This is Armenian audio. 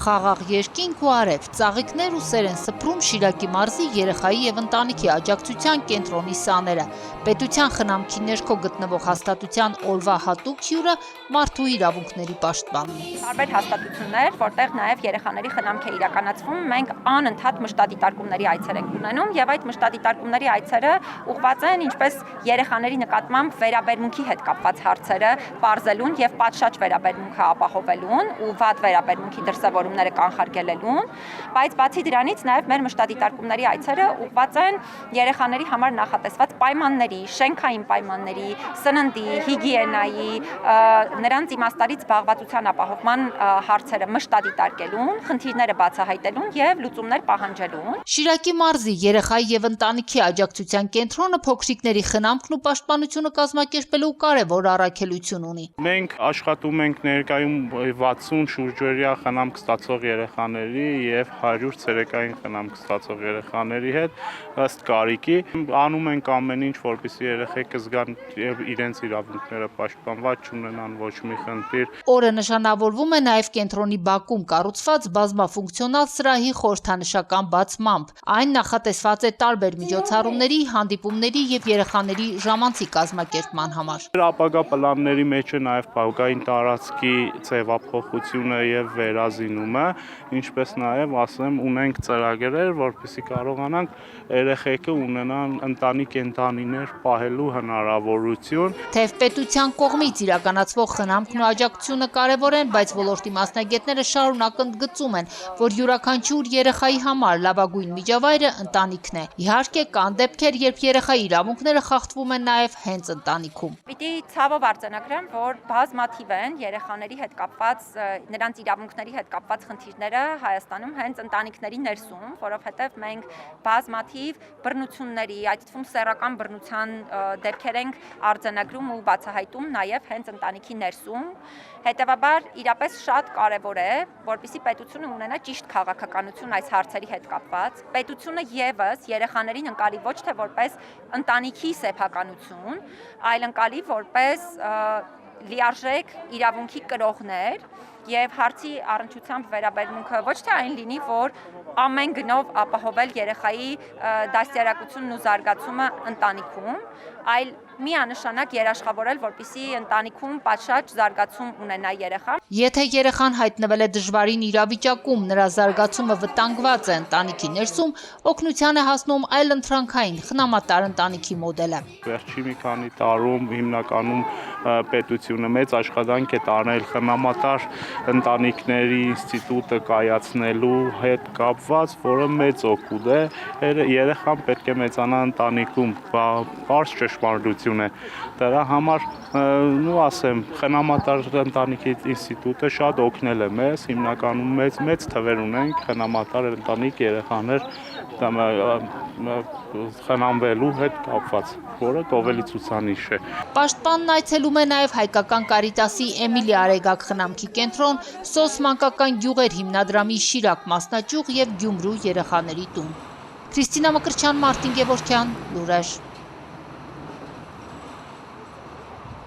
խաղաղ երկինք ու արև, ծաղիկներ ու սեր են սփռում Շիրակի մարզի երեխայի եւ ընտանիքի աջակցության կենտրոնի սաները։ Պետության խնամքի ներքո գտնվող հաստատության օրվա հատուկ հյուրը մարդու իրավունքների պաշտպանն է։ Տարբեր հաստատություններ, որտեղ նաեւ երեխաների խնամք է իրականացվում, մենք անընդհատ մշտադիտարկումների այցեր ենք ունենում եւ այդ մշտադիտարկումների այցերը ուղղված են ինչպես երեխաների նկատմամբ վերաբերմունքի հետ կապված հարցերը բարձելուն եւ պատշաճ վերաբերմունքը ապահովելուն ու վատ վերաբերմունքի դրսևորումները կանխարգելելուն, բայց բացի դրանից նաև մեր մշտադիտարկումների այցերը ուղղված են երեխաների համար նախատեսված պայմանների, շենքային պայմանների, սննդի, հիգիենայի, նրանց իմաստալից զբաղվածության ապահովման հարցերը մշտադիտարկելուն, խնդիրները բացահայտելուն եւ լուծումներ պահանջելուն։ Շիրակի մարզի երեխայի եւ ընտանիքի աջակցության կենտրոնը փոքրիկների խնամքն ու պաշտպանությունը կազմակերպելու կարևոր առաքելություն ունի։ Մենք աշխատում ենք ներկայում 60 շուրջօրյա խնամք ստացող երեխաների եւ 100 ցերեկային խնամք ստացող երեխաների հետ ըստ կարիքի անում ենք ամեն ինչ, որպեսզի երեխեքը զգան եւ իրենց իրավունքները պաշտպանված չունենան ոչ մի խնդիր։ Օրը նշանավորվում է նաեւ կենտրոնի բակում կառուցված բազմաֆունկցիոնալ սրահի խորհրդանշական բացմամբ։ Այն նախատեսված է տարբեր միջոցառումների, հանդիպումների եւ երեխաների ժամանցի կազմակերպման համար։ Ապագա պլանների մեջ է նաեւ բակային տարածքի ձևափոխությունը եւ վերազինումը, ինչպես նաեւ ասեմ, ունենք ծրագրեր, որպեսզի կարողանանք երեխեքը ունենան ընտանիք կենդանիներ պահելու հնարավորություն։ Թեև պետության կողմից իրականացվող խնամքն ու աջակցությունը կարևոր են, բայց ոլորտի մասնագետները շարունակ ընդգծում են, որ յուրաքանչյուր երեխայի համար լավագույն միջավայրը ընտանիքն է։ Իհարկե, կան դեպքեր, երբ երեխայի իրավունքները խախտվում են նաեւ հենց ընտանիքում։ Պիտի ցավով արձանագրեմ, որ բազմաթիվ են երեխաների հետ կապված, նրանց իրավունքների հետ կապված խնդիրները Հայաստանում հենց ընտանիքների ներսում, որովհետև մենք բազմաթիվ բռնությունների, այդ թվում սեռական բռնության դեպքեր ենք արձանագրում ու բացահայտում նաև հենց ընտանիքի ներսում։ Հետևաբար իրապես շատ կարևոր է, որպեսզի պետությունը ունենա ճիշտ քաղաքականություն այս հարցերի հետ կապված։ Պետությունը եւս երեխաներին ընկալի ոչ թե որպես ընտանիքի սեփականություն, այլ ընկալի որպես լիարժեք իրավունքի կրողներ եւ հարցի առնչությամբ վերաբերմունքը ոչ թե այն լինի, որ ամեն գնով ապահովել երեխայի դաստիարակությունն ու զարգացումը ընտանիքում, այլ միանշանակ երաշխավորել, որպեսզի ընտանիքում պատշաճ զարգացում ունենա երեխան։ Եթե երեխան հայտնվել է դժվարին իրավիճակում, նրա զարգացումը վտանգված է ընտանիքի ներսում, օգնության է հասնում այլընտրանքային խնամատար ընտանիքի մոդելը։ Վերջի մի քանի տարում հիմնականում պետությունը մեծ աշխատանք է տարել խնամատար ընտանիքների ինստիտուտը կայացնելու հետ կապված, որը մեծ օգուտ է։ Երեխան պետք է մեծանա ընտանիքում, բարձ ճշմարտություն է։ Դրա համար, ասեմ, խնամատար ընտանիքի ինստիտուտը շատ օգնել է մեզ, հիմնականում մեծ թվեր ունենք խնամատար ընտանիք երեխաներ խնամվելու հետ կապված, որը տովելի ցուցանիշ է։ Պաշտպանն այցելում է նաև հայկական Կարիտասի Էմիլի Արեգակ խնամքի կենտրոն, SOS մանկական գյուղեր հիմնադրամի Շիրակ մասնաճյուղ եւ Գյումրու երեխաների տուն։ Քրիստինա Մկրտչյան, Մարտին Գևորգյան, Լուրեր։